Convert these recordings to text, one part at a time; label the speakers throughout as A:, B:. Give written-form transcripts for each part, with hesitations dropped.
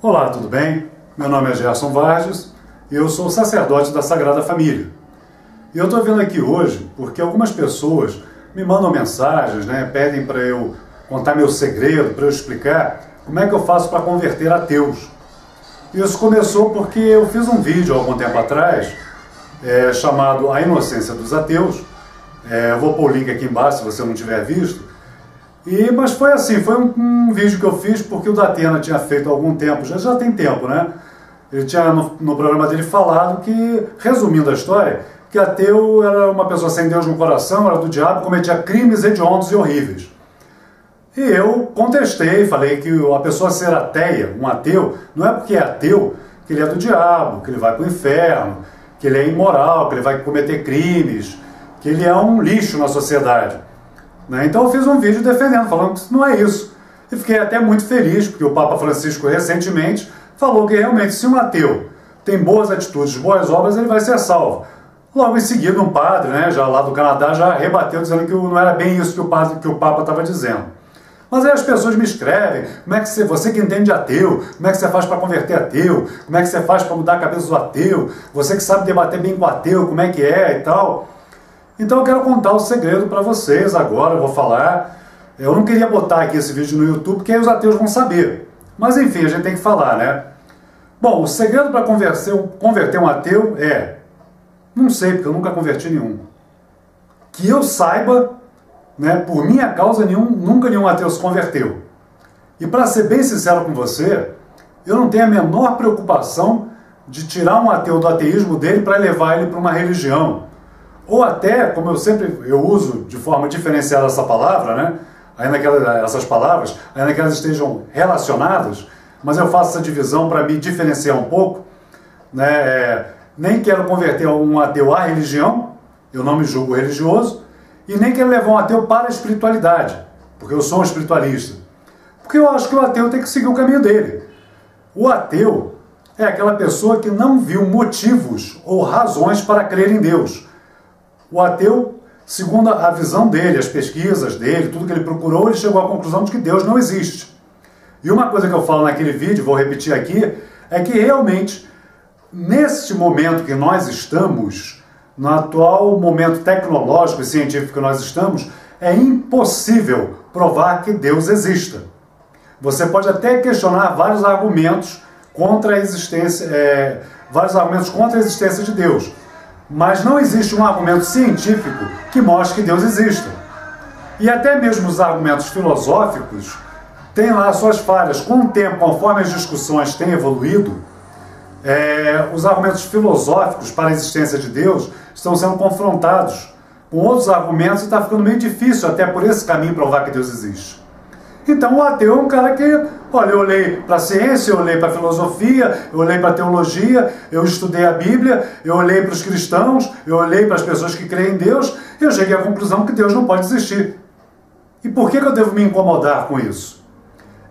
A: Olá, tudo bem? Meu nome é Gerson Vargas e eu sou sacerdote da Sagrada Família. E eu estou vindo aqui hoje porque algumas pessoas me mandam mensagens, pedem para eu contar meu segredo, para eu explicar como é que eu faço para converter ateus. Isso começou porque eu fiz um vídeo há algum tempo atrás chamado A Inocência dos Ateus. Eu vou pôr o link aqui embaixo se você não tiver visto. Mas foi assim, foi um vídeo que eu fiz porque o Datena tinha feito há algum tempo, já tem tempo, né? Ele tinha no programa dele falado que, resumindo a história, que ateu era uma pessoa sem Deus no coração, era do diabo, cometia crimes hediondos e horríveis. E eu contestei, falei que a pessoa ser ateia, um ateu, não é porque é ateu que ele é do diabo, que ele vai para o inferno, que ele é imoral, que ele vai cometer crimes, que ele é um lixo na sociedade. Então eu fiz um vídeo defendendo, falando que não é isso. E fiquei até muito feliz, porque o Papa Francisco recentemente falou que realmente se um ateu tem boas atitudes, boas obras, ele vai ser salvo. Logo em seguida um padre, já lá do Canadá, já rebateu dizendo que não era bem isso que o Papa estava dizendo. Mas aí as pessoas me escrevem, como é que você que entende de ateu, como é que você faz para converter ateu, como é que você faz para mudar a cabeça do ateu, você que sabe debater bem com o ateu, como é que é e tal. Então eu quero contar o segredo para vocês agora, eu vou falar. Eu não queria botar aqui esse vídeo no YouTube, porque aí os ateus vão saber. Mas enfim, a gente tem que falar, né? Bom, o segredo para converter um ateu não sei, porque eu nunca converti nenhum. Que eu saiba, por minha causa, nunca nenhum ateu se converteu. E para ser bem sincero com você, eu não tenho a menor preocupação de tirar um ateu do ateísmo dele para levar ele para uma religião. Ou até, como eu uso de forma diferenciada essa palavra, essas palavras, ainda que elas estejam relacionadas, mas eu faço essa divisão para me diferenciar um pouco. Nem quero converter um ateu à religião, eu não me julgo religioso, e nem quero levar um ateu para a espiritualidade, porque eu sou um espiritualista. Porque eu acho que o ateu tem que seguir o caminho dele. O ateu é aquela pessoa que não viu motivos ou razões para crer em Deus. O ateu, segundo a visão dele, as pesquisas dele, tudo que ele procurou, ele chegou à conclusão de que Deus não existe. E uma coisa que eu falo naquele vídeo, vou repetir aqui, é que realmente, neste momento que nós estamos, no atual momento tecnológico e científico que nós estamos, é impossível provar que Deus exista. Você pode até questionar vários argumentos contra a existência de Deus. Mas não existe um argumento científico que mostre que Deus exista. E até mesmo os argumentos filosóficos têm lá suas falhas. Com o tempo, conforme as discussões têm evoluído, os argumentos filosóficos para a existência de Deus estão sendo confrontados com outros argumentos e está ficando meio difícil até por esse caminho provar que Deus existe. Então o ateu é um cara que, olha, eu olhei para a ciência, eu olhei para a filosofia, eu olhei para a teologia, eu estudei a Bíblia, eu olhei para os cristãos, eu olhei para as pessoas que creem em Deus, e eu cheguei à conclusão que Deus não pode existir. E por que eu devo me incomodar com isso?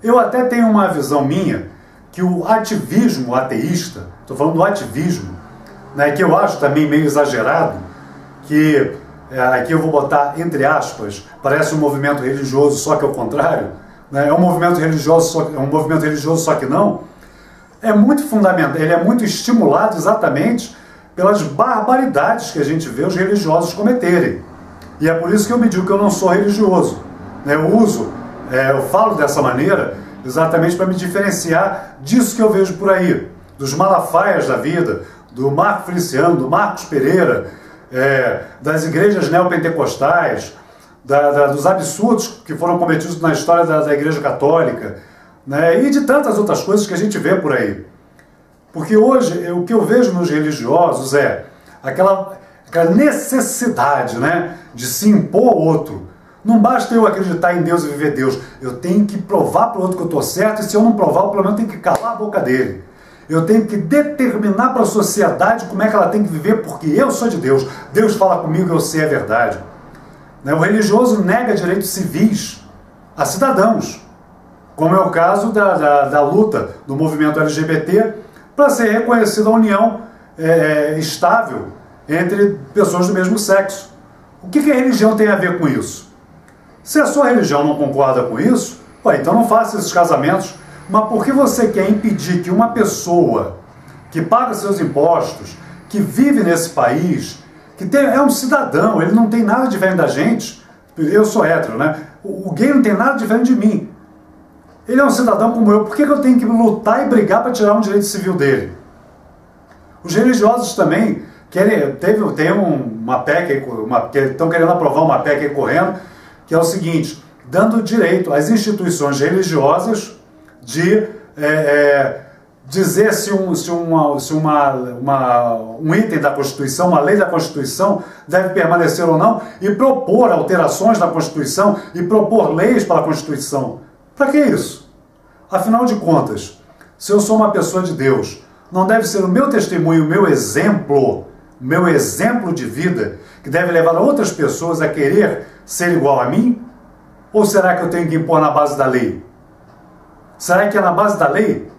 A: Eu até tenho uma visão minha que o ativismo ateísta, estou falando do ativismo, que eu acho também meio exagerado, que aqui eu vou botar entre aspas, parece um movimento religioso, só que ao contrário, é um movimento religioso, só que não, é muito fundamental, ele é muito estimulado exatamente pelas barbaridades que a gente vê os religiosos cometerem. E é por isso que eu me digo que eu não sou religioso. Eu falo dessa maneira exatamente para me diferenciar disso que eu vejo por aí, dos malafaias da vida, do Marco Feliciano, do Marcos Pereira, das igrejas neopentecostais, dos absurdos que foram cometidos na história da Igreja Católica, e de tantas outras coisas que a gente vê por aí. Porque hoje, o que eu vejo nos religiosos é aquela necessidade de se impor ao outro. Não basta eu acreditar em Deus e viver Deus, eu tenho que provar para o outro que eu estou certo, e se eu não provar, pelo menos eu tenho que calar a boca dele. Eu tenho que determinar para a sociedade como é que ela tem que viver, porque eu sou de Deus. Deus fala comigo e eu sei a verdade. O religioso nega direitos civis a cidadãos, como é o caso da luta do movimento LGBT para ser reconhecida a união estável entre pessoas do mesmo sexo. O que a religião tem a ver com isso? Se a sua religião não concorda com isso, então não faça esses casamentos Mas por que você quer impedir que uma pessoa que paga seus impostos, que vive nesse país, é um cidadão, ele não tem nada diferente da gente, eu sou hétero, né? O gay não tem nada diferente de mim. Ele é um cidadão como eu, por que eu tenho que lutar e brigar para tirar um direito civil dele? Os religiosos também tem uma PEC, que estão querendo aprovar uma PEC aí correndo, que é o seguinte, dando direito às instituições religiosas de dizer se um item da Constituição, uma lei da Constituição deve permanecer ou não, e propor alterações na Constituição e propor leis para a Constituição. Para que isso? Afinal de contas, se eu sou uma pessoa de Deus, não deve ser o meu testemunho, o meu exemplo de vida, que deve levar outras pessoas a querer ser igual a mim? Ou será que eu tenho que impor na base da lei? Será que é na base da lei?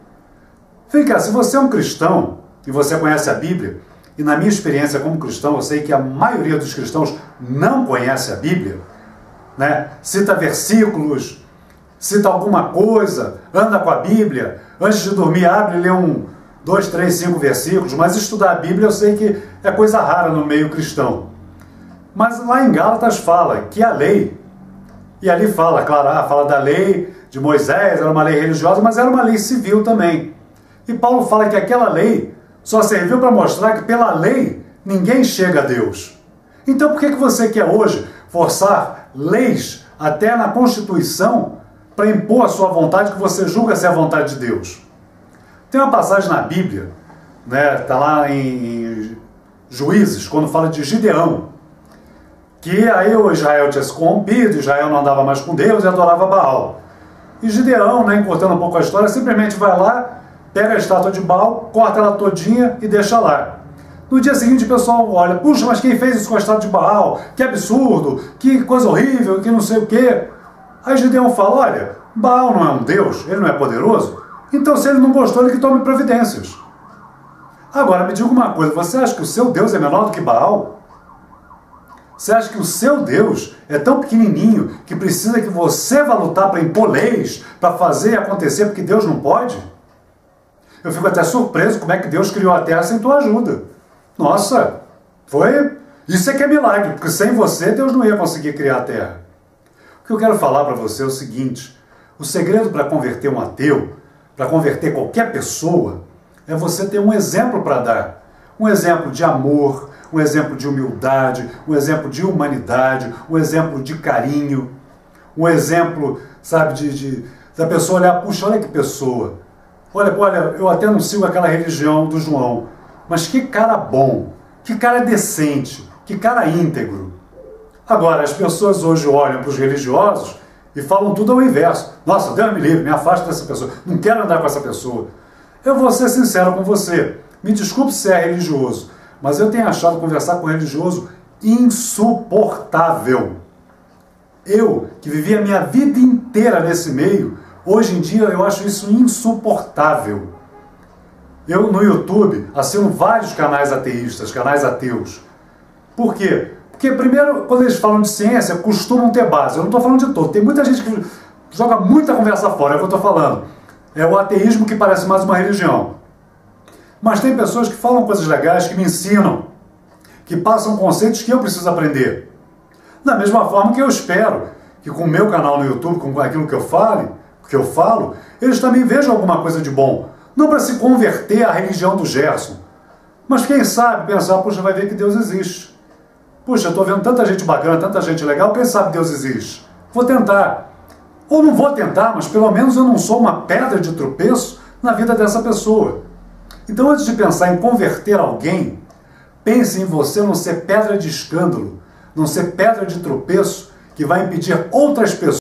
A: Vem cá, se você é um cristão e você conhece a Bíblia, e na minha experiência como cristão, eu sei que a maioria dos cristãos não conhece a Bíblia, né? Cita versículos, cita alguma coisa, anda com a Bíblia, antes de dormir abre e lê 2, 3, 5 versículos, mas estudar a Bíblia eu sei que é coisa rara no meio cristão. Mas lá em Gálatas fala que a lei, e ali fala, claro, fala da lei de Moisés, era uma lei religiosa, mas era uma lei civil também. E Paulo fala que aquela lei só serviu para mostrar que pela lei ninguém chega a Deus. Então por que você quer hoje forçar leis até na Constituição para impor a sua vontade que você julga ser a vontade de Deus? Tem uma passagem na Bíblia, né, tá lá em Juízes, quando fala de Gideão, que aí o Israel tinha se corrompido, Israel não andava mais com Deus e adorava Baal. E Gideão, né, encurtando um pouco a história, simplesmente vai lá, pega a estátua de Baal, corta ela todinha e deixa lá. No dia seguinte o pessoal olha, puxa, mas quem fez isso com a estátua de Baal? Que absurdo, que coisa horrível, que não sei o quê. Aí Gideão fala, olha, Baal não é um Deus, ele não é poderoso, então se ele não gostou, ele que tome providências. Agora, me diga uma coisa, você acha que o seu Deus é menor do que Baal? Você acha que o seu Deus é tão pequenininho que precisa que você vá lutar para impor leis, para fazer acontecer porque Deus não pode? Eu fico até surpreso como é que Deus criou a Terra sem tua ajuda. Nossa, isso é que é milagre, porque sem você Deus não ia conseguir criar a Terra. O que eu quero falar para você é o seguinte, o segredo para converter um ateu, para converter qualquer pessoa, é você ter um exemplo para dar. Um exemplo de amor, um exemplo de humildade, um exemplo de humanidade, um exemplo de carinho, um exemplo, sabe, da pessoa olhar, puxa, olha que pessoa. Olha, eu até não sigo aquela religião do João, mas que cara bom, que cara decente, que cara íntegro. Agora, as pessoas hoje olham para os religiosos e falam tudo ao inverso. Nossa, Deus me livre, me afasta dessa pessoa, não quero andar com essa pessoa. Eu vou ser sincero com você, me desculpe se é religioso, mas eu tenho achado conversar com religioso insuportável. Eu, que vivi a minha vida inteira nesse meio, hoje em dia eu acho isso insuportável. Eu no YouTube assino vários canais ateístas, canais ateus. Por quê? Porque primeiro, quando eles falam de ciência, costumam ter base. Eu não estou falando de todo. Tem muita gente que joga muita conversa fora, é o que eu estou falando. É o ateísmo que parece mais uma religião. Mas tem pessoas que falam coisas legais, que me ensinam, que passam conceitos que eu preciso aprender. Da mesma forma que eu espero que com o meu canal no YouTube, com aquilo que eu falo, eles também vejam alguma coisa de bom. Não para se converter à religião do Gerson, mas quem sabe pensar, puxa, vai ver que Deus existe. Puxa, eu estou vendo tanta gente bacana, tanta gente legal, quem sabe Deus existe? Vou tentar. Ou não vou tentar, mas pelo menos eu não sou uma pedra de tropeço na vida dessa pessoa. Então, antes de pensar em converter alguém, pense em você não ser pedra de escândalo, não ser pedra de tropeço que vai impedir outras pessoas